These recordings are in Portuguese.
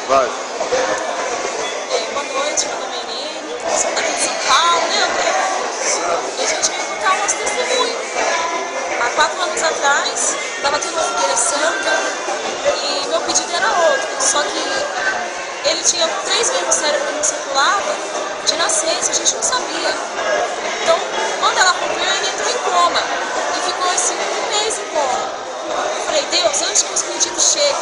Vai. Boa noite, meu nome é Irene, sou daqui de São Paulo, né, André? E a gente veio contar o nosso testemunho. Há 4 anos atrás, estava tendo uma fogueira santa e meu pedido era outro, só que ele tinha 3 meses no cérebro que não circulava de nascença, a gente não sabia. Então, quando ela rompeu, ele entrou em coma e ficou esse 1 mês em coma. Eu falei, Deus, antes que os pedidos cheguem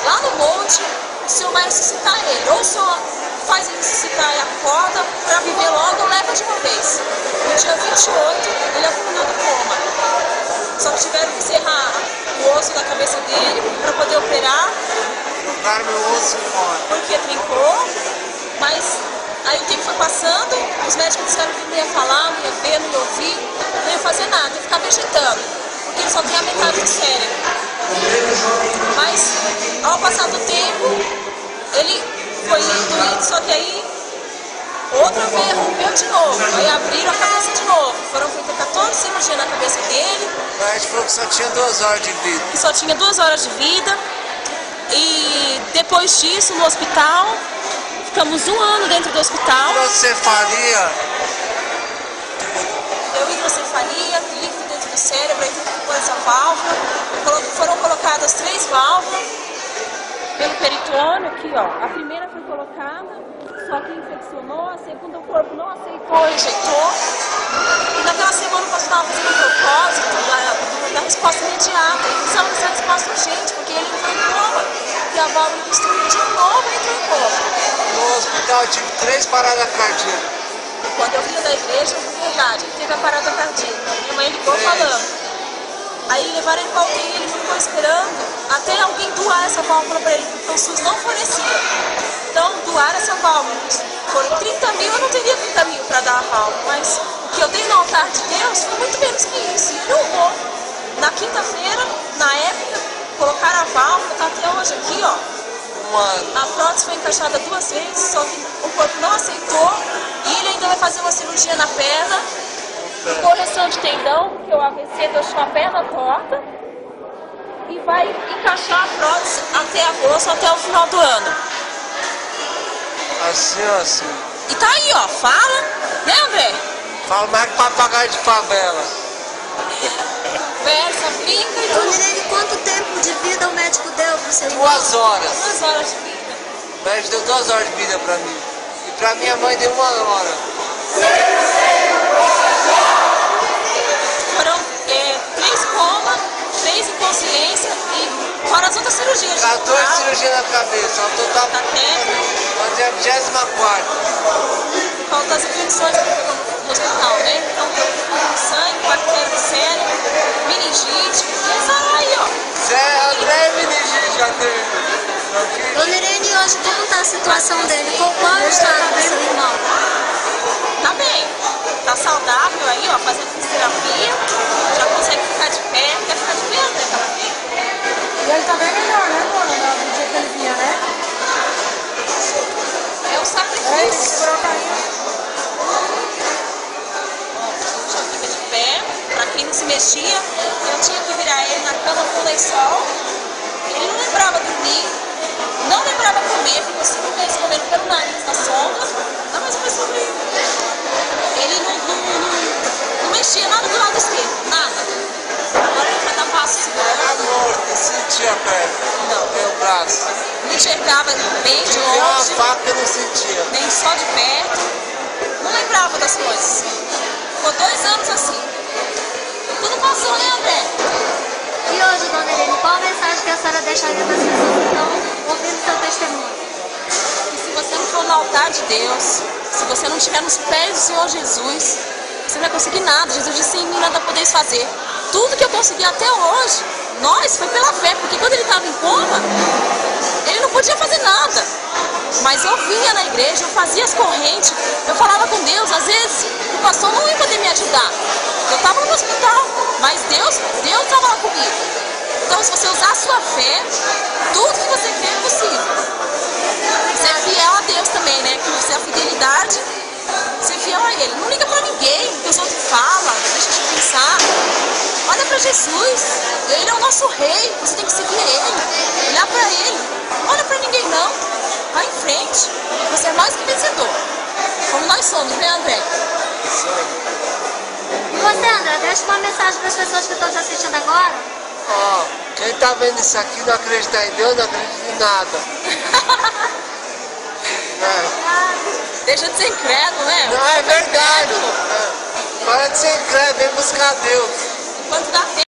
lá no monte, o Senhor vai ressuscitar ele. Ou o Senhor faz ele ressuscitar e acorda para viver logo ou leva de uma vez. No dia 28, ele afundou no coma. Só que tiveram que encerrar o osso da cabeça dele para poder operar. Colocaram meu osso fora. Porque trincou, mas aí o tempo foi passando, os médicos disseram que não ia falar, não ia ver, não ia ouvir, não ia fazer nada, ia ficar vegetando, porque ele só tem a metade do cérebro. Mas ao passar do tempo, ele foi indo, só que aí outra vez rompeu de novo, aí abriram a cabeça de novo, foram feitas 14 cirurgias na cabeça dele. O médico falou que só tinha 2 horas de vida. Que só tinha 2 horas de vida. E depois disso, no hospital, ficamos 1 ano dentro do hospital. Hidrocefalia. Deu hidrocefalia, líquido dentro do cérebro, aí ficou essa válvula. Foram colocadas 3 válvulas pelo peritônio, aqui ó. A primeira foi colocada, só que infeccionou, a segunda o corpo não aceitou, rejeitou. E naquela semana o pastor estava fazendo propósito da resposta imediata. E precisava dessa resposta urgente, porque ele entrou em coma. E a válvula destruiu de novo e entrou em coma. No hospital eu tive 3 paradas cardíacas. Quando eu vinha da igreja, verdade, ele teve a parada cardíaca. Minha mãe ligou falando. Aí levaram ele para UTI, ele ficou esperando até alguém doar essa válvula para ele, porque o SUS não fornecia. Então, doar essa válvula. Foram 30 mil, eu não teria 30 mil para dar a válvula, mas o que eu dei no altar de Deus foi muito menos que isso. E ele honrou. Na quinta-feira, na época, colocaram a válvula, tá até hoje aqui, ó. A prótese foi encaixada 2 vezes, só que o corpo não aceitou. E ele ainda vai fazer uma cirurgia na perna, correção de tendão, porque o AVC deixou a perna torta. E vai encaixar a prótese até agosto, até o final do ano. Assim, assim. E tá aí, ó, fala, né, André? Fala mais que papagaio de favela. Conversa, brinca e Dona tudo. Irene, quanto tempo de vida o médico deu pro seu irmão? 2 horas. 2 horas de vida. O médico deu 2 horas de vida pra mim. E pra minha mãe deu 1 hora. Foram 3 comas, 3 inconsciência e fora as outras cirurgias. 14 cirurgias na cabeça. Ao total, Da testa, fazer a 24ª. por causa das infecções que pegou no hospital, né? Então, sangue, bactéria do cérebro, meningite, e essa aí, ó. Zé André meningite já teve. Dona Irene, hoje como tá a situação dele? Qual é o estado do seu irmão? Tá bem, tá saudável aí, ó, fazendo fisioterapia, já consegue ficar de pé, quer ficar de pé, né? E ele tá bem melhor, né, dona? Do dia que ele vinha, né? É um Tem que sacrifício. segurar o carrinho. Já fica de pé, pra quem não se mexia, eu tinha que virar ele na cama com lençol. Ele não lembrava dormir, não lembrava comer, ficou 5 meses comendo pelo nariz na sonda, não, mas foi sobre ele. Ele não mexia nada do lado esquerdo, nada. Agora ele vai dar passo segurando. Amor, eu senti a perna. Não. Meu braço. Não enxergava bem de Se tiver uma longe, faca eu não sentia. nem só de perto, não lembrava das coisas. Ficou 2 anos assim. Tudo passou, né, André? E hoje, Dona Irene, qual a mensagem que a senhora deixaria para as pessoas que estão ouvindo seu testemunho? E se você não for no altar de Deus, se você não estiver nos pés do Senhor Jesus, você não vai conseguir nada. Jesus disse: em mim nada podeis fazer. Tudo que eu consegui até hoje, nós, foi pela fé, porque quando ele estava em coma, ele não podia fazer nada. Mas eu vinha na igreja, eu fazia as correntes, eu falava com Deus. Às vezes o pastor não ia poder me ajudar. Eu estava no hospital, mas Deus estava lá comigo. Então, se você usar a sua fé, tudo que você quer é possível. Ser fiel a Deus também, né? Que você é a fidelidade, ser fiel a Ele. Não liga pra ninguém, o que os outros falam, deixa de pensar. Olha pra Jesus, Ele é o nosso rei, você tem que seguir Ele, olhar pra Ele. Não olha pra ninguém não. nós que vencedor. Como nós somos, né, André? E você, André, deixa uma mensagem para as pessoas que estão te assistindo agora. Ó, quem tá vendo isso aqui não acredita em Deus, não acredita em nada. Deixa de ser incrédulo, né? Não, é verdade. Para de ser incrédulo, vem buscar Deus. Enquanto dá tempo.